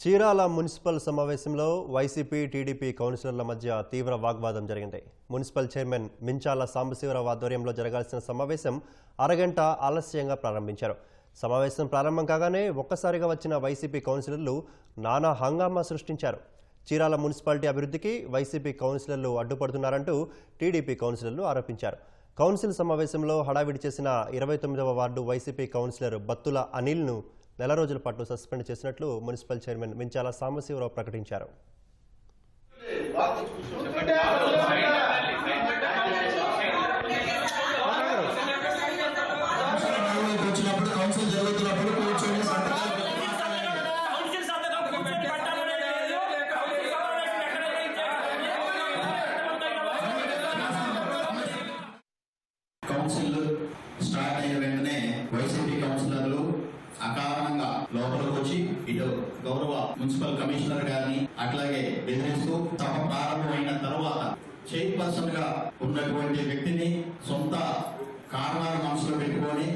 Chirala municipal సమావేశంలో YCP TDP కౌన్సిలర్ల మధ్య తీవ్ర వాగ్వాదం జరిగింది. మున్సిపల్ చైర్మన్ మించాల సాంబశివరావు ఆధ్వర్యంలో జరగాల్సిన సమావేశం అరగంట ఆలస్యంగా ప్రారంభించారు. సమావేశం ప్రారంభం కాగానే ఒక్కసారిగా వచ్చిన వైసీపీ కౌన్సిలర్లు నానా హంగామా సృష్టించారు. చీరాల మున్సిపాలిటీ అభివృద్ధికి వైసీపీ కౌన్సిలర్లు అడ్డుపడుతున్నారంటూ టీడీపీ కౌన్సిలర్లు ఆరోపించారు. కౌన్సిల్ సమావేశంలో హడావిడి చేసిన 29వ వార్డు వైసీపీ కౌన్సిలర్ బత్తుల అనిల్ను నెల రోజుల పాటు సస్పెండ్ చేసినట్లు మున్సిపల్ చైర్మన్ మించాల సాంబశివరావు ప్రకటించారు. కౌన్సిల్ స్టార్ట్ అయిన వెంటనే వైసీపీ కౌన్సిలర్లు అకారణంగా లోపలికి వచ్చి ఇటు గౌరవ మున్సిపల్ కమిషనర్ గారిని అట్లాగే బెదిరిస్తూ సభ ప్రారంభమైన తర్వాత చైర్పర్సన్ గా ఉన్నటువంటి వ్యక్తిని సొంత కారణాలు మనసులో పెట్టుకొని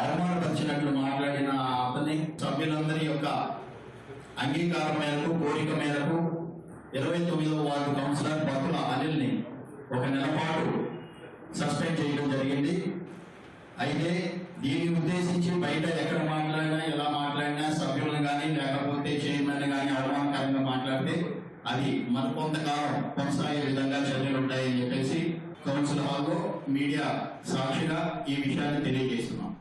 అవమానపరిచినట్లు మాట్లాడిన అతన్ని సభ్యులందరి యొక్క అంగీకారం మేరకు కోరిక మేరకు 29వ వార్డు కౌన్సిలర్ బత్తుల అనిల్ని ఒక నెల పాటు సస్పెండ్ చేయడం జరిగింది. అయితే దీన్ని ఉద్దేశించి బయట ఎక్కడ మాట్లాడినా ఎలా మాట్లాడినా సభ్యులను కానీ లేకపోతే చైర్మన్ కానీ అవమానకరంగా మాట్లాడితే అది మరికొంతకాలం కొనసాగే విధంగా చర్యలు ఉంటాయని చెప్పేసి కౌన్సిల్ హాల్లో మీడియా సాక్షిగా ఈ విషయాన్ని తెలియజేస్తున్నాం.